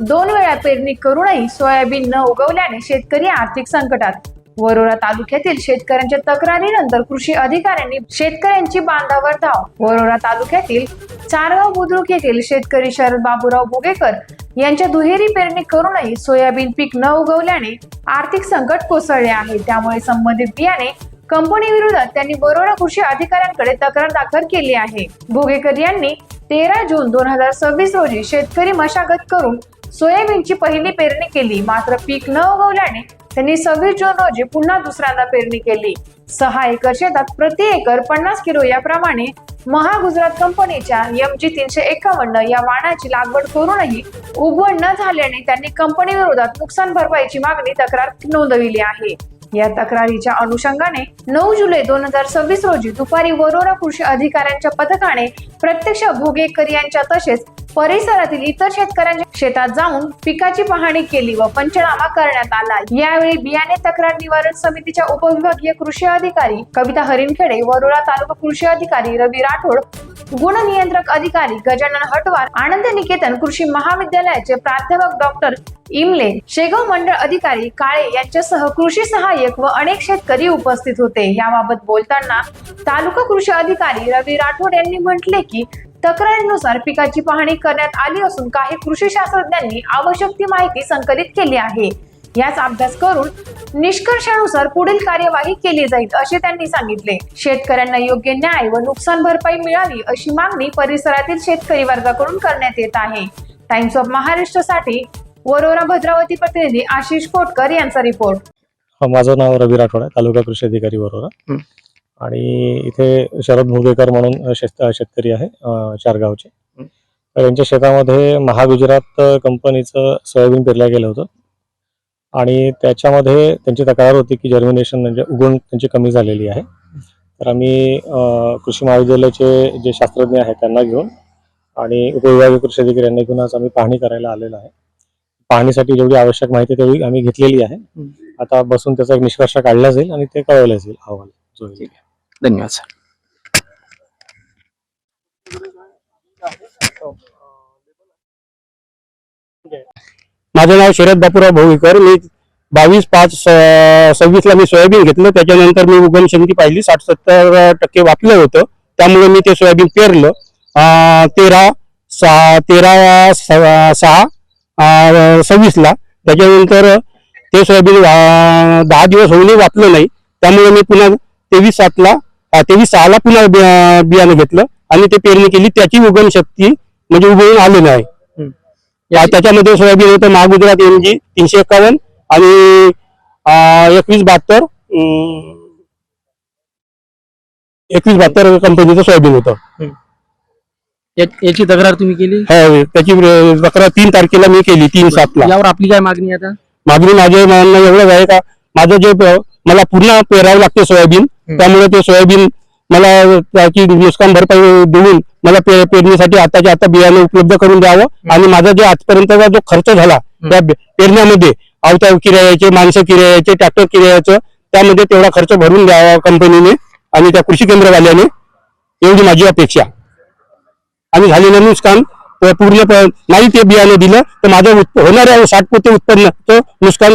2 वेळा पेरणी करूनही सोयाबीन न उगवल्याने शेतकरी आर्थिक संकटात। वरोरा तालुक्यातील शेतकऱ्यांच्या तक्रारीनंतर कृषी अधिकाऱ्यांनी शेतकऱ्यांची बांधावर धाव। वरोरा तालुक्यातील चारगाव बुद्रुक येथील शेतकरी शरद बाबूराव भोगेकर यांच्या दुहेरी पेरणी करूनही सोयाबीन पीक न उगवल्याने आर्थिक संकट कोसळले आहे। त्यामुळे संबंधित बियाणे कंपनी विरोधात त्यांनी वरोरा कृषी अधिकाऱ्यांकडे तक्रार दाखल केली आहे। भोगेकर यांनी 13 जून 2026 रोजी शेतकरी मशागत करून सोयाबीनची पहिली पेरणी केली, मात्र पीक न उगवल्याने त्यांनी 26 जून रोजी पुन्हा दुसऱ्यांदा पेरणी केली। 6 एकर शेतात प्रति एकर 50 किलो याप्रमाणे महागुजरात कंपनीच्या MG 351 या वाणाची लागवड करूनही उगवण न झाल्याने त्यांनी कंपनी विरोधात नुकसान भरपाईची मागणी तक्रार नोंदविली आहे। या तक्रारीच्या अनुषंगाने 9 जुलै 2026 रोजी दुपारी वरोरा कृषी अधिकाऱ्यांच्या पथकाने प्रत्यक्ष भोगेकर यांच्या तसेच परिसरातील इतर शेतकऱ्यांच्या शेतात जाऊन पिकाची पाहणी केली व पंचनामा करण्यात आला। यावेळी बियाणे तक्रार निवारण समितीच्या उपविभागीय कृषी अधिकारी कविता हरिणखेडे, वरोरा तालुका कृषी अधिकारी रवी राठोड, गुण नियंत्रक अधिकारी गजानन हटवार, आनंद निकेतन कृषी महाविद्यालयाचे प्राध्यापक डॉक्टर इमले, शेगाव मंडळ अधिकारी काळे यांच्यासह कृषी सहाय्यक व अनेक शेतकरी उपस्थित होते। याबाबत बोलताना तालुका कृषी अधिकारी रवी राठोड यांनी म्हटले की तक्रारीनुसार पिकाची पाहणी करण्यात आली असून काही कृषी शास्त्रज्ञांनी आवश्यक ती माहिती संकलित केली आहे। याच अभ्यास करून निष्कर्षानुसार पुढील कार्यवाही केली जाईल असे त्यांनी सांगितले। शेतकऱ्यांना योग्य न्याय व नुकसान भरपाई मिळावी अशी मागणी परिसरातील शेतकरी वर्गाकडून करण्यात येत आहे। टाइम्स ऑफ महाराष्ट्रसाठी वरोरा भद्रावती प्रतिनिधी आशिष कोटकर यांचा रिपोर्ट। माझं नाव रवी राठोड आहे, तालुका कृषी अधिकारी वरोरा। आणि इथे शरद भोगेकर म्हणून शेतकरी आहे चारगावचे। तर यांच्या शेतामध्ये महागुजरात कंपनीचं सोयाबीन पेरलं गेलं होतं आणि त्याच्यामध्ये त्यांची तक्रार होती की जर्मिनेशन म्हणजे उगवण त्यांची कमी झालेली आहे। तर आम्ही कृषी महाविद्यालयाचे जे शास्त्रज्ञ आहेत त्यांना घेऊन आणि उपविभागीय कृषी अधिकारी यांना घेऊन आज आम्ही पाहणी करायला आलेलो आहे। पाहणीसाठी जेवढी आवश्यक माहिती तेवढी आम्ही घेतलेली आहे। आता बसून त्याचा एक निष्कर्ष काढला जाईल आणि ते कळवलं जाईल अहवाल जो येईल। धन्यवाद सर। माझं नाव शरद बापूराव भोगेकर। मी 22/5/26 ला मी सोयाबीन घेतलं। त्याच्यानंतर मी उगवण क्षमता पाहिली 60-70% वापलं होतं, त्यामुळे मी ते सोयाबीन पेरलं 13/6/26 ला। त्याच्यानंतर ते सोयाबीन 10 दिवस होऊनही वापलं नाही, त्यामुळे मी पुन्हा 23/6 ला पुन्हा बियाणं घेतलं आणि ते पेरणी केली। त्याची उगवण शक्ती म्हणजे उगवून आले नाही। त्याच्यामध्ये सोयाबीन होतं महागुजरात MG 351 आणि 2172 कंपनीचं सोयाबीन होतं। याची तक्रार तुम्ही केली? हो, त्याची तक्रार 3 तारखेला मी केली, 3/7 ला। यावर आपली काय मागणी आता? मागणी माझे म्हणणं एवढंच आहे का माझं जे मला पुन्हा पेरावं लागते सोयाबीन, त्यामुळे ते सोयाबीन मला त्याची नुकसान भरपाई देऊन मला पेरणीसाठी आताच्या आता बियाणे उपलब्ध करून द्यावं आणि माझा जो आजपर्यंतचा जो खर्च झाला त्या पेरण्यामध्ये अवताव किरायाचे, माणसं किरायाचे, ट्रॅक्टर किरायाचं, त्यामध्ये तेवढा खर्च भरून द्यावा कंपनीने आणि त्या कृषी केंद्रवाल्याने, एवढी माझी अपेक्षा। आणि झालेलं नुकसान पूर्ण नाही ते बियाणे दिलं तर माझं होणाऱ्या 60 पोते उत्पन्नाचं नुकसान